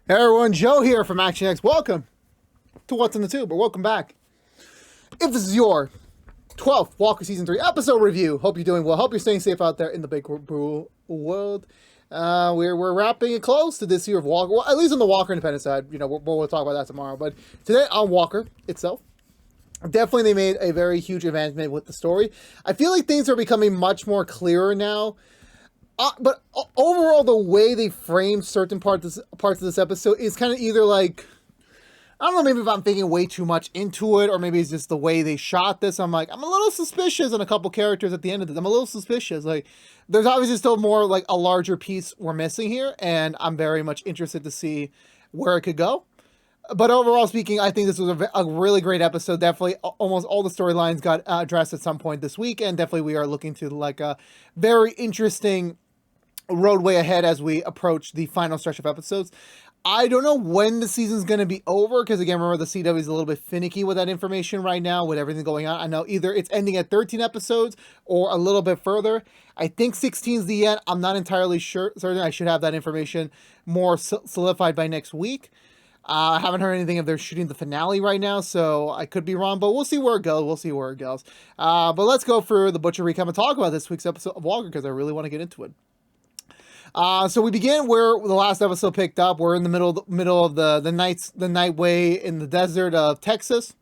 Hey everyone, Joe here from ActionX. Welcome to What's in the Tube, or welcome back. If this is your 12th Walker Season 3 episode review, hope you're doing well. Hope you're staying safe out there in the big world. We're wrapping it close to this year of Walker, well, at least on the Walker Independent side. You know, we'll talk about that tomorrow. But today on Walker itself, definitely they made a very huge advancement with the story. I feel like things are becoming much more clearer now. But overall, the way they frame certain parts of this episode is kind of either like, I don't know, maybe if I'm thinking way too much into it, or maybe it's just the way they shot this. I'm like, I'm a little suspicious on a couple characters at the end of this. I'm a little suspicious. Like, there's obviously still more, like, a larger piece we're missing here, and I'm very much interested to see where it could go. But overall speaking, I think this was a really great episode. Definitely almost all the storylines got addressed at some point this week, and definitely we are looking to, like, a very interesting roadway ahead as we approach the final stretch of episodes. I don't know when the season's going to be over, because again, remember the CW is a little bit finicky with that information right now with everything going on. I know either it's ending at 13 episodes or a little bit further. I think 16 is the end. I'm not entirely certain. I should have that information more solidified by next week. I haven't heard anything if they're shooting the finale right now, so I could be wrong, but we'll see where it goes. But let's go for the Butcher recap and talk about this week's episode of Walker, because I really want to get into it. So we begin where the last episode picked up. We're in the middle of the night way in the desert of Texas.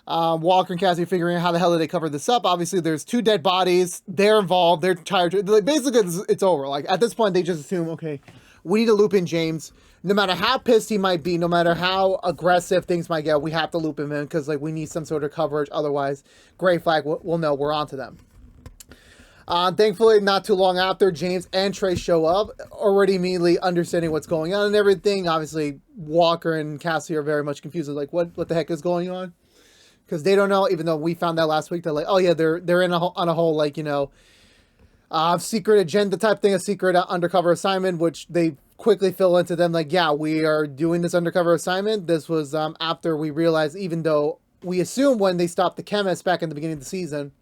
Walker and Cassie are figuring out how the hell did they cover this up. Obviously, there's 2 dead bodies. They're involved. They're tired. Like, basically, it's over. Like, at this point, they just assume, okay, we need to loop in James. No matter how pissed he might be, no matter how aggressive things might get, we have to loop him in because, like, we need some sort of coverage. Otherwise, Gray Flag will know we're onto them. Thankfully, not too long after, James and Trey show up, already immediately understanding what's going on and everything. Obviously, Walker and Cassie are very much confused, like, what the heck is going on? Because they don't know, even though we found out last week, they're like, oh yeah, they're in on a whole, like, you know, secret agenda type thing, a secret undercover assignment, which they quickly fill into them, like, yeah, we are doing this undercover assignment. This was after we realized, even though we assumed when they stopped the chemist back in the beginning of the season,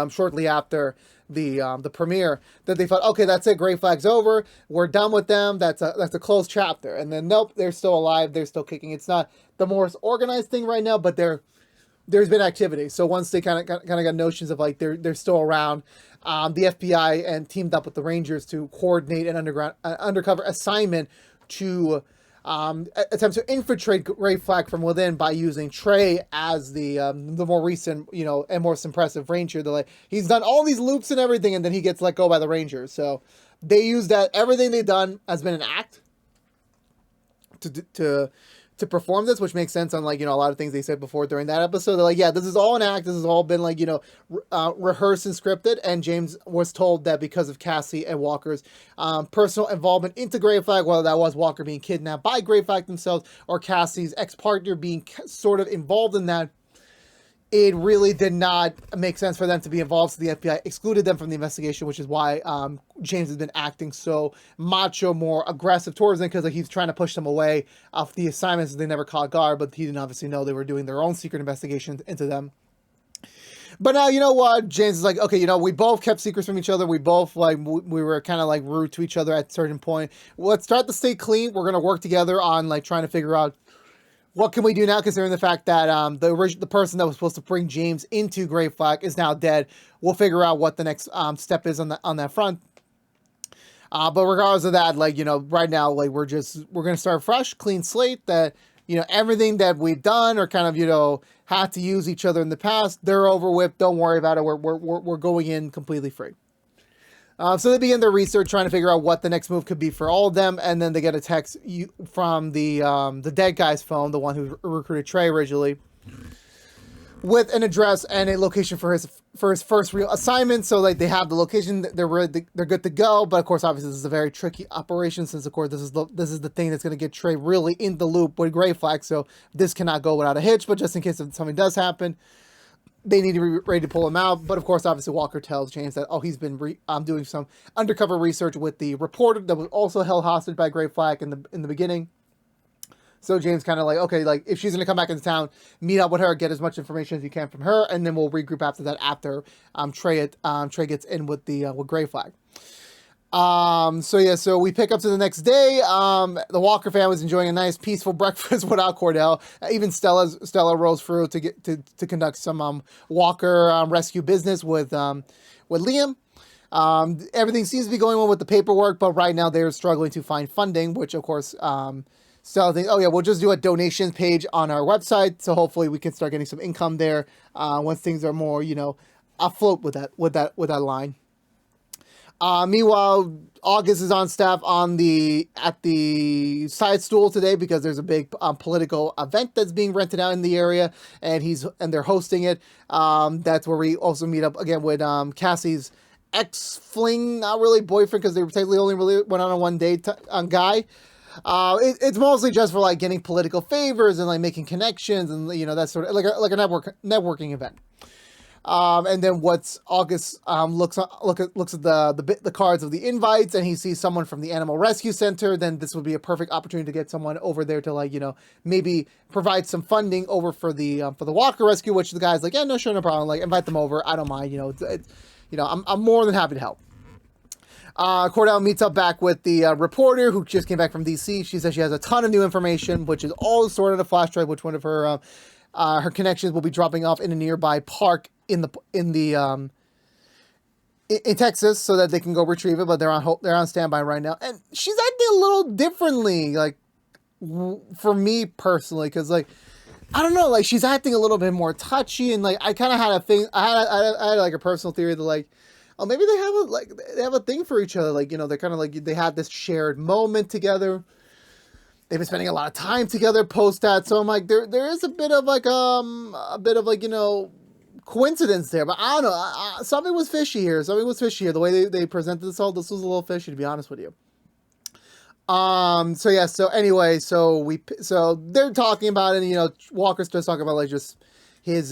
shortly after the premiere, that they thought, okay, that's it, Gray Flag's over, we're done with them, that's a closed chapter. And then nope, they're still alive, they're still kicking. It's not the most organized thing right now, but there's been activity. So once they kind of got notions of, like, they're still around, the FBI and teamed up with the Rangers to coordinate an undercover assignment to attempt to infiltrate Gray Flag from within by using Trey as the more recent, you know, and most impressive Ranger. He's done all these loops and everything, and then he gets let go by the Rangers. So they use that. Everything they've done has been an act to perform this, which makes sense on, like, you know, a lot of things they said before during that episode. They're like, yeah, this is all an act. This has all been, like, you know, rehearsed and scripted. And James was told that because of Cassie and Walker's personal involvement into Gray Flag, whether that was Walker being kidnapped by Gray Flag themselves or Cassie's ex-partner being sort of involved in that, it really did not make sense for them to be involved. So the FBI excluded them from the investigation, which is why James has been acting so macho, more aggressive towards them, because, like, he's trying to push them away off the assignments that they never caught guard, but he didn't obviously know they were doing their own secret investigation into them. But now, you know what? James is like, okay, you know, we both kept secrets from each other. We both, like, we were kind of, like, rude to each other at a certain point. Let's start to stay clean. We're going to work together on, like, trying to figure out what can we do now, considering the fact that the person that was supposed to bring James into Gray Flag is now dead. We'll figure out what the next step is on that front. But regardless of that, like, you know, right now, like, we're gonna start fresh, clean slate. That, you know, everything that we've done or kind of, you know, had to use each other in the past, they're over with. Don't worry about it. We're going in completely free. So they begin their research, trying to figure out what the next move could be for all of them, and then they get a text from the dead guy's phone, the one who recruited Trey originally, with an address and a location for his first real assignment. So, like, they have the location, they're good to go. But of course, obviously, this is a very tricky operation, since of course this is the thing that's going to get Trey really in the loop with Gray Flag. So this cannot go without a hitch. But just in case if something does happen, they need to be ready to pull him out. But of course, obviously, Walker tells James that, oh, he's been doing some undercover research with the reporter that was also held hostage by Gray Flag in the beginning. So James kind of like, okay, like, if she's going to come back into town, meet up with her, get as much information as you can from her, and then we'll regroup after that, after Trey gets in with Gray Flag. So yeah, so we pick up to the next day. The Walker family was enjoying a nice peaceful breakfast without Cordell. Even Stella rolls through to get to conduct some Walker rescue business with Liam. Everything seems to be going well with the paperwork, but right now they're struggling to find funding, which of course Stella thinks, oh yeah, we'll just do a donations page on our website, so hopefully we can start getting some income there once things are more, afloat with that line. Meanwhile, August is on staff at the side stool today because there's a big political event that's being rented out in the area, and they're hosting it. That's where we also meet up again with Cassie's ex-fling, not really boyfriend, because they technically only really went on a one date on guy. It's mostly just for like getting political favors and like making connections and that sort of like a networking event. And then what's August looks at the cards of the invites, and he sees someone from the Animal Rescue Center. Then this would be a perfect opportunity to get someone over there to maybe provide some funding over for the Walker rescue. Which the guy's like, yeah, no, sure, no problem. Like, invite them over. I don't mind. I'm more than happy to help. Cordell meets up back with the reporter who just came back from DC. She says she has a ton of new information, which is all stored in a flash drive, which one of her connections will be dropping off in a nearby park in Texas, so that they can go retrieve it. But they're on standby right now, and she's acting a little differently, like for me personally, because like I don't know, like she's acting a little bit more touchy, and like I kind of had a thing. I had like a personal theory that like, oh, maybe they have a thing for each other, like they're kind of like they had this shared moment together. They've been spending a lot of time together post that, so I'm like there is a bit of like coincidence there, but I don't know. Something was fishy here. The way they presented this was a little fishy, to be honest with you. So yeah. So anyway, so they're talking about it. And, Walker's just talking about like just his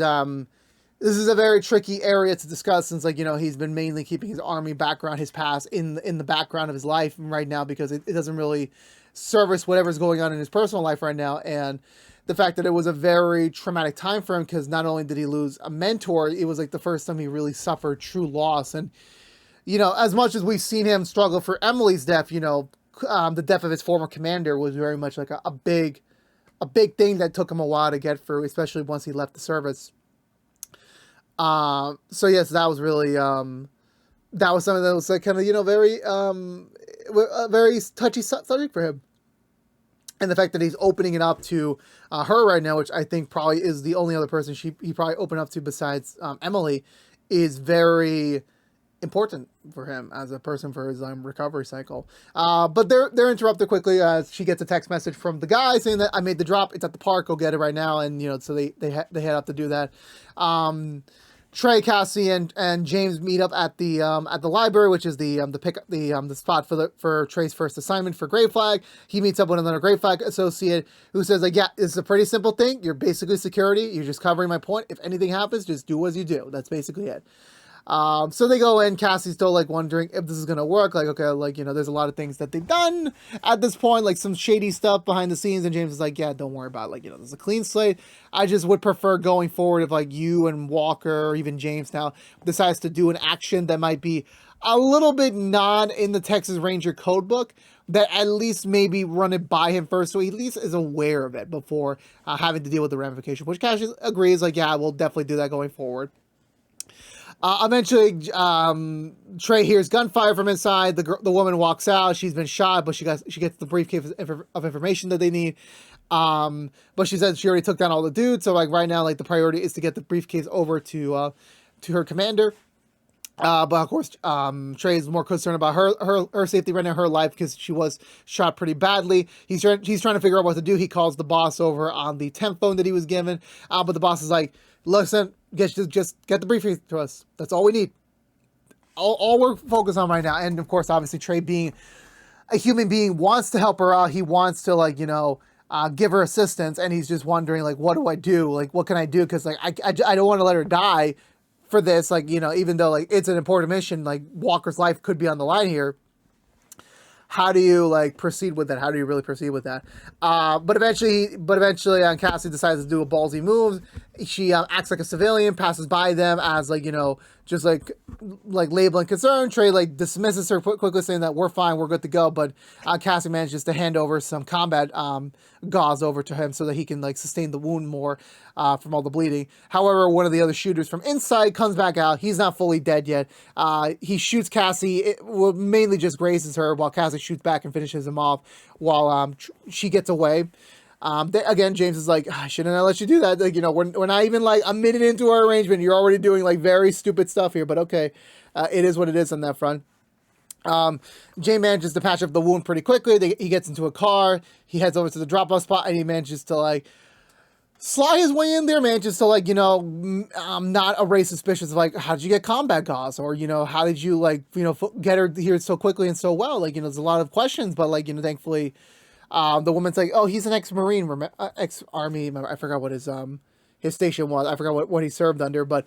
This is a very tricky area to discuss since he's been mainly keeping his army background, his past in the background of his life right now because it doesn't really service whatever's going on in his personal life right now. And the fact that it was a very traumatic time for him because not only did he lose a mentor, it was like the first time he really suffered true loss. And, as much as we've seen him struggle for Emily's death, the death of his former commander was very much like a big thing that took him a while to get through, especially once he left the service. So yes, that was really, that was something that was like kind of, very, a very touchy subject for him. And the fact that he's opening it up to her right now, which I think probably is the only other person he probably opened up to besides Emily, is very important for him as a person for his recovery cycle. But they're interrupted quickly as she gets a text message from the guy saying that I made the drop. It's at the park. Go get it right now. And so they head up to do that. Trey, Cassie, and James meet up at the library, which is the spot for Trey's first assignment for Grey Flag. He meets up with another Grey Flag associate who says like, yeah, it's a pretty simple thing. You're basically security. You're just covering my point. If anything happens, just do as you do. That's basically it. So they go in. Cassie's still like wondering if this is gonna work. Like, okay, like there's a lot of things that they've done at this point, like some shady stuff behind the scenes. And James is like, yeah, don't worry about it. Like, there's a clean slate. I just would prefer going forward if like you and Walker or even James now decides to do an action that might be a little bit not in the Texas Ranger code book, that at least maybe run it by him first, so he at least is aware of it before having to deal with the ramification. Which Cassie agrees, like, yeah, we'll definitely do that going forward. Eventually, Trey hears gunfire from inside. The woman walks out. She's been shot, but she gets the briefcase of information that they need. But she said she already took down all the dudes. So like right now, like the priority is to get the briefcase over to her commander. But of course, Trey is more concerned about her safety right now, her life, because she was shot pretty badly. He's trying to figure out what to do. He calls the boss over on the 10th phone that he was given. But the boss is like, listen, just get the briefcase to us. That's all we need. All we're focused on right now. And of course, obviously, Trey being a human being wants to help her out. He wants to give her assistance, and he's just wondering like, what do I do? Like, what can I do? Because like I don't want to let her die for this. Like, even though like it's an important mission, like Walker's life could be on the line here. How do you like proceed with that? How do you really proceed with that? But eventually, Cassie decides to do a ballsy move. She acts like a civilian, passes by them as like just like labeling concern. Trey like dismisses her quickly, saying that we're fine, we're good to go. But Cassie manages to hand over some combat gauze over to him so that he can like sustain the wound more from all the bleeding. However, one of the other shooters from inside comes back out. He's not fully dead yet. He shoots Cassie, mainly just grazes her, while Cassie shoots back and finishes him off while she gets away. Again, James is like, I shouldn't have let you do that. Like, you know, we're not even like a minute into our arrangement. You're already doing like very stupid stuff here, but okay. It is what it is on that front. Jay manages to patch up the wound pretty quickly. He gets into a car. He heads over to the drop-off spot, and he manages to like sly his way in there, manages to like, you know, not erase suspicions of like, how did you get combat gauze? Or, you know, how did you like, you know, get her here so quickly and so well? Like, you know, there's a lot of questions, but like, you know, thankfully, the woman's like, oh, he's an ex-Marine, ex-Army. I forgot what his station was. I forgot what he served under, but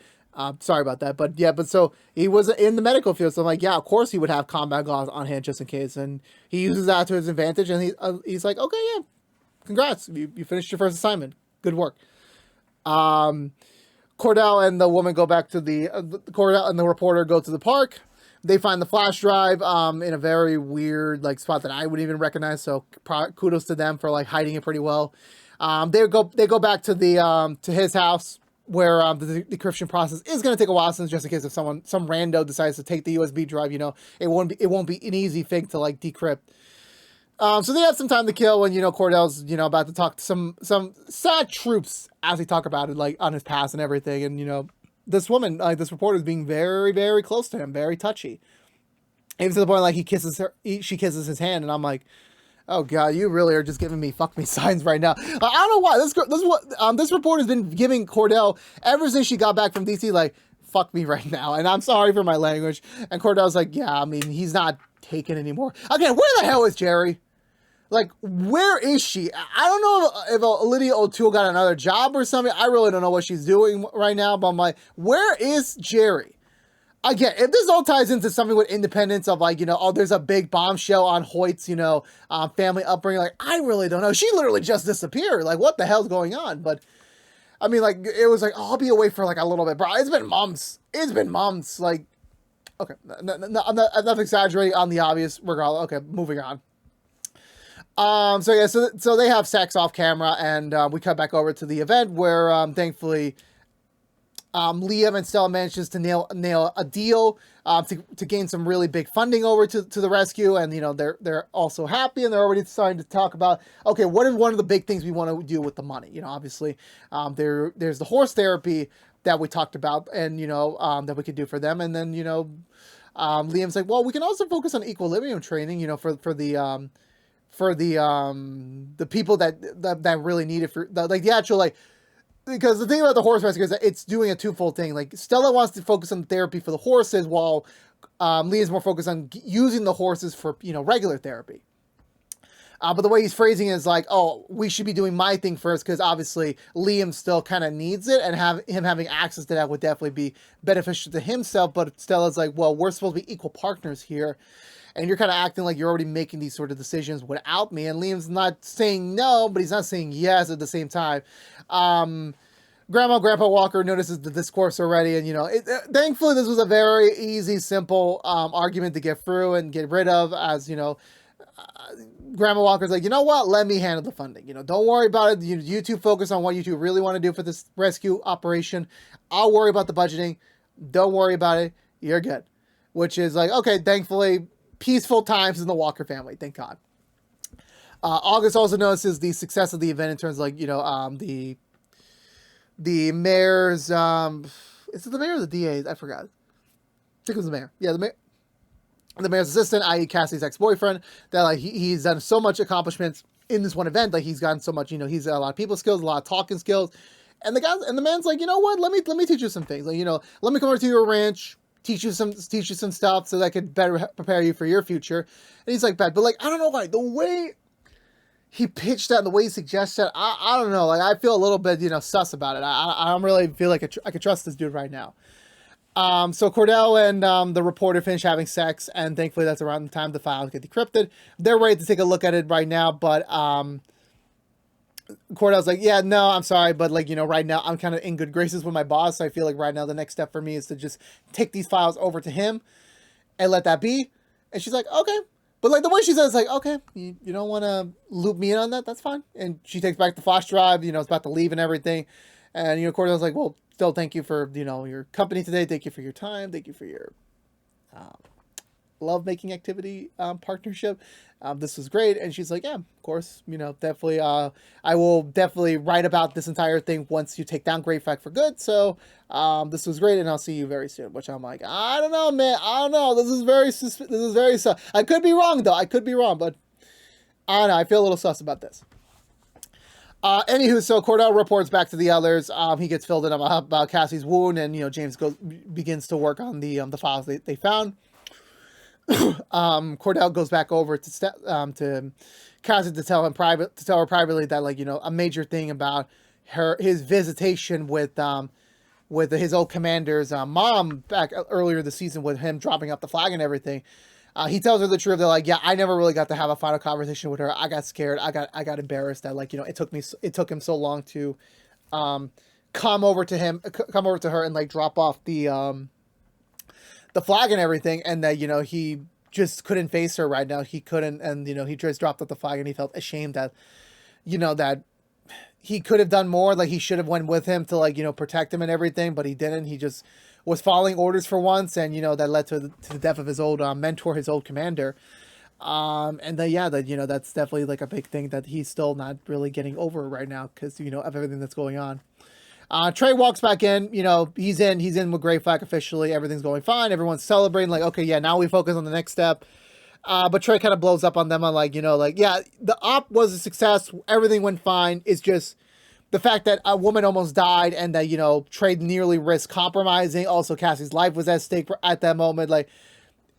sorry about that. But yeah, so he was in the medical field. So I'm like, yeah, of course he would have combat gauze on hand just in case. And he uses that to his advantage. And he's like, okay, yeah, congrats. You finished your first assignment. Good work. Cordell and the woman go back to Cordell and the reporter go to the park. They find the flash drive in a very weird like spot that I wouldn't even recognize. So kudos to them for like hiding it pretty well. They go back to his house where the decryption process is going to take a while, since just in case if some rando decides to take the USB drive, you know, it won't be an easy thing to like decrypt. So they have some time to kill when, you know, Cordell's, you know, about to talk to some sad troops as they talk about it, like on his past and everything. And, you know, this woman, like this reporter, is being very, very close to him, very touchy. Even to the point like she kisses his hand, and I'm like, oh god, you really are just giving me fuck me signs right now. I don't know why this reporter's been giving Cordell ever since she got back from DC, like, fuck me right now. And I'm sorry for my language. And Cordell's like, yeah, I mean, he's not taken anymore. Again, where the hell is Jerry? Like, where is she? I don't know if Lydia O'Toole got another job or something. I really don't know what she's doing right now, but I'm like, where is Jerry? Again, if this all ties into something with independence of like, you know, oh, there's a big bombshell on Hoyt's, you know, family upbringing, like, I really don't know. She literally just disappeared. Like, what the hell's going on? But, I mean, like, it was like, oh, I'll be away for like a little bit, bro. It's been months. Like, okay, I'm not exaggerating on the obvious, regardless. Okay, moving on. So yeah, so they have sex off camera, and we cut back over to the event where, thankfully, Liam and Stella manages to nail a deal to gain some really big funding over to the rescue, and you know they're also happy, and they're already starting to talk about, okay, what is one of the big things we want to do with the money? You know, obviously, there's the horse therapy that we talked about, and you know that we could do for them, and then you know Liam's like, well, we can also focus on equilibrium training, you know, for the people that really need it, for like the actual like. Because the thing about the horse rescue is that it's doing a twofold thing. Like, Stella wants to focus on therapy for the horses, while Liam's more focused on using the horses for, you know, regular therapy. But the way he's phrasing it is like, oh, we should be doing my thing first, because obviously Liam still kind of needs it, and him having access to that would definitely be beneficial to himself. But Stella's like, well, we're supposed to be equal partners here, and you're kind of acting like you're already making these sort of decisions without me. And Liam's not saying no, but he's not saying yes at the same time. Grandpa Walker notices the discourse already, and you know, thankfully this was a very easy, simple argument to get through and get rid of, as you know, Grandma Walker's like, you know what, let me handle the funding, you know, don't worry about it, you two focus on what you two really want to do for this rescue operation, I'll worry about the budgeting, don't worry about it, you're good. Which is like, okay, thankfully, peaceful times in the Walker family, thank God. August also notices the success of the event in terms of like, you know, the mayor's, is it the mayor or the DA? I forgot. I think it was the mayor. Yeah, the mayor's assistant, i.e. Cassie's ex-boyfriend, that like he's done so much accomplishments in this one event. Like, he's gotten so much, you know, he's got a lot of people skills, a lot of talking skills. And the man's like, you know what, let me teach you some things. Like, you know, let me come over to your ranch, teach you some stuff so that I could better prepare you for your future. And he's like, but like, I don't know why, the way he pitched that and the way he suggests that, I don't know, like, I feel a little bit, you know, sus about it. I don't really feel like I could trust this dude right now. So Cordell and the reporter finish having sex, and thankfully that's around the time the files get decrypted. They're ready to take a look at it right now, but Cordell's like, yeah, no, I'm sorry, but like, right now I'm kind of in good graces with my boss. So I feel like right now the next step for me is to just take these files over to him and let that be. And she's like, okay. But like the way she says, like, okay, you don't want to loop me in on that. That's fine. And she takes back the flash drive, it's about to leave and everything. And, Cordell's like, well, still thank you for, your company today. Thank you for your time. Thank you for your love-making activity partnership. This was great. And she's like, yeah, of course, definitely. I will definitely write about this entire thing once you take down Great Fact for good. So this was great, and I'll see you very soon. Which I'm like, I don't know, man. I don't know. This is very sus. I could be wrong, though. I could be wrong, but I don't know. I feel a little sus about this. Anywho, so Cordell reports back to the others. He gets filled in about Cassie's wound, and James begins to work on the files they found. Cordell goes back over to Cassie to tell her privately that, like, a major thing about his visitation with his old commander's mom back earlier this season, with him dropping up the flag and everything. He tells her the truth. They're like, yeah, I never really got to have a final conversation with her. I got scared. I got embarrassed that, like, it took him so long to come over to her and like drop off the flag and everything, and that, he just couldn't face her right now. He couldn't, and, he just dropped up the flag, and he felt ashamed that, that he could have done more. Like, he should have went with him to, like, protect him and everything, but he didn't. He just was following orders for once, and, that led to the death of his old mentor, his old commander. And then, yeah, that's definitely like a big thing that he's still not really getting over right now, because, of everything that's going on. Trey walks back in, he's in with Great Flag officially. Everything's going fine. Everyone's celebrating, like, okay, yeah, now we focus on the next step. But Trey kind of blows up on them on, like, yeah, the op was a success. Everything went fine. It's just the fact that a woman almost died, and that, Trey nearly risked compromising. Also, Cassie's life was at stake at that moment. Like,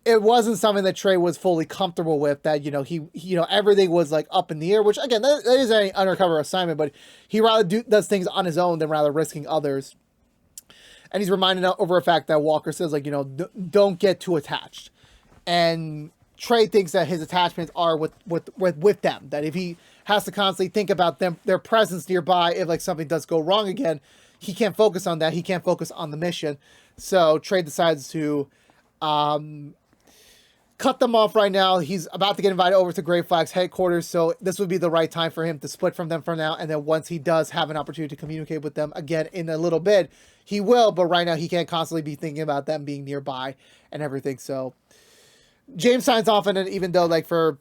it wasn't something that Trey was fully comfortable with, that, he everything was, like, up in the air, which, again, that is an undercover assignment, but he rather does things on his own than rather risking others. And he's reminded over a fact that Walker says, like, don't get too attached. And Trey thinks that his attachments are with them, that if he has to constantly think about their presence nearby, if, like, something does go wrong again, he can't focus on that. He can't focus on the mission. So Trey decides to cut them off right now. He's about to get invited over to Great Flag's headquarters, so this would be the right time for him to split from them for now, and then once he does have an opportunity to communicate with them again in a little bit, he will, but right now he can't constantly be thinking about them being nearby and everything. So James signs off on it, even though, like, for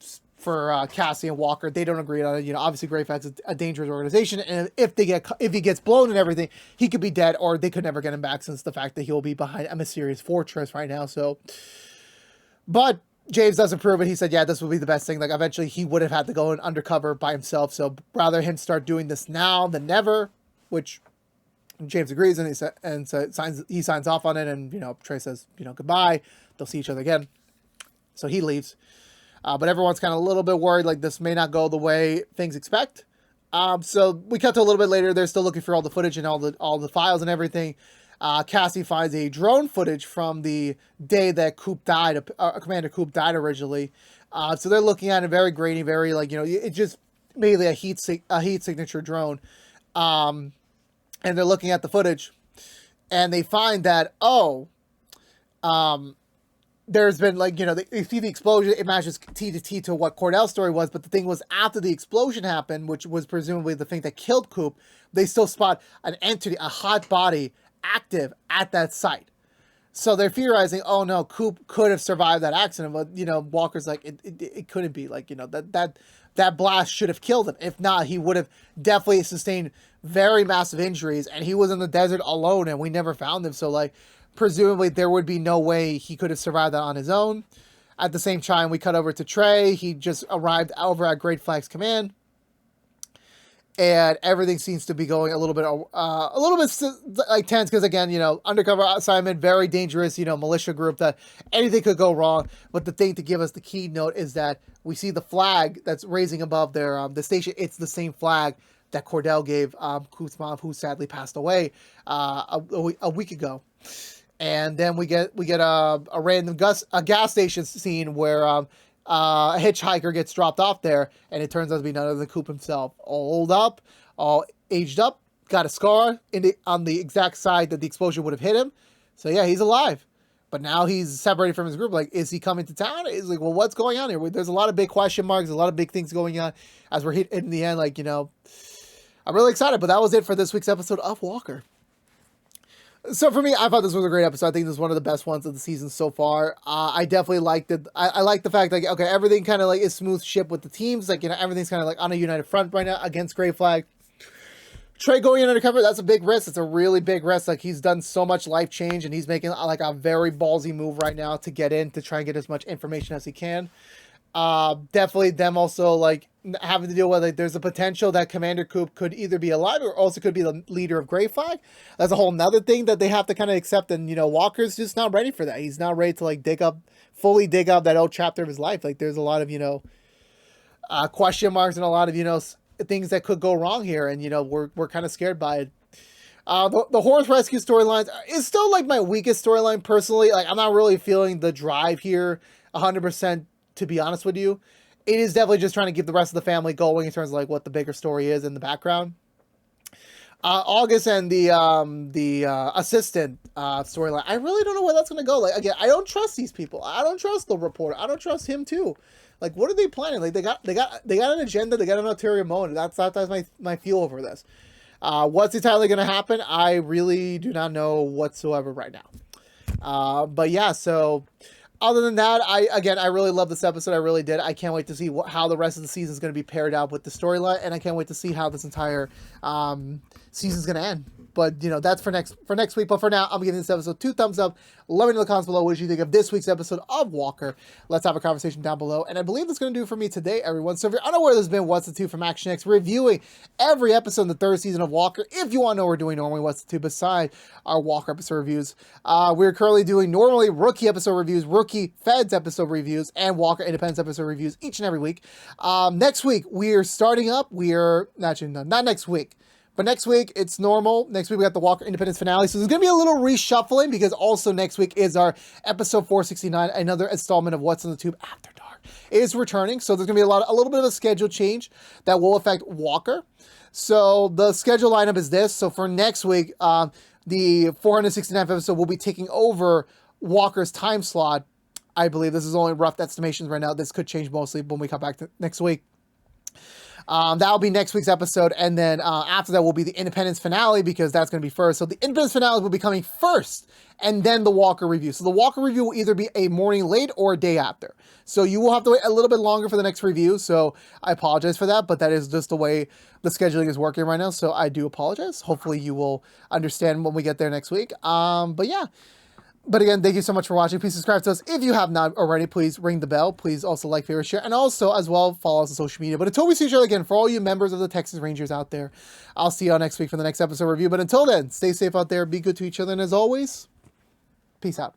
Cassie and Walker, they don't agree on it. Obviously Great Flag's a dangerous organization, and if he gets blown and everything, he could be dead, or they could never get him back, since the fact that he'll be behind a mysterious fortress right now. So, but James doesn't prove it. He said, yeah, this would be the best thing. Like, eventually he would have had to go in undercover by himself. So rather him start doing this now than never, which James agrees, and he signs off on it. And, Trey says, goodbye. They'll see each other again. So he leaves. But everyone's kind of a little bit worried, like, this may not go the way things expect. So we cut to a little bit later. They're still looking for all the footage and all the files and everything. Cassie finds a drone footage from the day that Coop died, Commander Coop died originally. So they're looking at it, very grainy, very, like, it's just mainly a heat signature drone. And they're looking at the footage, and they find that, there's been, like, they see the explosion. It matches T to T to what Cordell's story was, but the thing was, after the explosion happened, which was presumably the thing that killed Coop, they still spot an entity, a hot body, active at that site. So they're theorizing, oh no, Coop could have survived that accident, but Walker's like, it couldn't be, like, that blast should have killed him. If not, he would have definitely sustained very massive injuries, and he was in the desert alone, and we never found him. So, like, presumably there would be no way he could have survived that on his own. At the same time, we cut over to Trey. He just arrived over at Great Flag's command, and everything seems to be going a little bit like tense, because, again, undercover assignment, very dangerous, militia group, that anything could go wrong. But the thing to give us the keynote is that we see the flag that's raising above their the station. It's the same flag that Cordell gave Coop's mom, who sadly passed away a week ago. And then we get a random gas station scene where a hitchhiker gets dropped off there, and it turns out to be none other than Coop himself. All old up, all aged up, got a scar on the exact side that the explosion would have hit him. So yeah, he's alive. But now he's separated from his group. Like, is he coming to town? It's like, well, what's going on here? There's a lot of big question marks, a lot of big things going on as we're hit in the end. Like, I'm really excited. But that was it for this week's episode of Walker. So for me, I thought this was a great episode. I think this is one of the best ones of the season so far. I definitely liked it. I like the fact, like, okay, everything kind of like is smooth ship with the teams. Like, everything's kind of like on a united front right now against Grey Flag. Trey going in undercover, that's a big risk. It's a really big risk. Like, he's done so much life change, and he's making like a very ballsy move right now to get in, to try and get as much information as he can. Definitely them also like having to deal with, like, there's a potential that Commander Coop could either be alive or also could be the leader of Grey Flag. That's a whole nother thing that they have to kind of accept. And, Walker's just not ready for that. He's not ready to like fully dig up that old chapter of his life. Like, there's a lot of, question marks and a lot of, things that could go wrong here, and we're kind of scared by it. The horse rescue storylines is still like my weakest storyline personally. Like, I'm not really feeling the drive here 100%, to be honest with you. It is definitely just trying to keep the rest of the family going in terms of like what the bigger story is in the background. August and the assistant storyline, I really don't know where that's going to go. Like, again, I don't trust these people. I don't trust the reporter. I don't trust him too. Like, what are they planning? Like, they got an agenda. They got an ulterior motive. That's my feel over this. What's entirely going to happen? I really do not know whatsoever right now. But yeah, so other than that, I really love this episode. I really did. I can't wait to see how the rest of the season is going to be paired out with the storyline, and I can't wait to see how this entire season is going to end. But, that's for next week. But for now, I'm giving this episode 2 thumbs up. Let me know in the comments below what you think of this week's episode of Walker. Let's have a conversation down below. And I believe that's going to do it for me today, everyone. So if you're unaware, there's been What's the Two from ActionX, reviewing every episode in the 3rd season of Walker. If you want to know what we're doing normally, What's the Two beside our Walker episode reviews. We're currently doing normally rookie episode reviews, rookie Feds episode reviews, and Walker Independence episode reviews each and every week. Next week, we're starting up. Not next week. But next week, it's normal. Next week, we got the Walker Independence finale. So there's going to be a little reshuffling, because also next week is our episode 469, another installment of What's on the Tube After Dark is returning. So there's going to be a little bit of a schedule change that will affect Walker. So the schedule lineup is this. So for next week, the 469th episode will be taking over Walker's time slot. I believe this is only rough estimations right now. This could change mostly when we come back to next week. That'll be next week's episode, and then after that will be the Independence finale, because that's going to be first. So the Independence finale will be coming first, and then the Walker review. So the Walker review will either be a morning late or a day after. So you will have to wait a little bit longer for the next review, so I apologize for that, but that is just the way the scheduling is working right now, so I do apologize. Hopefully you will understand when we get there next week. But yeah. But again, thank you so much for watching. Please subscribe to us if you have not already. Please ring the bell. Please also like, favorite, share, and also as well follow us on social media. But until we see each other again, for all you members of the Texas Rangers out there, I'll see you all next week for the next episode review. But until then, stay safe out there, be good to each other, and as always, peace out.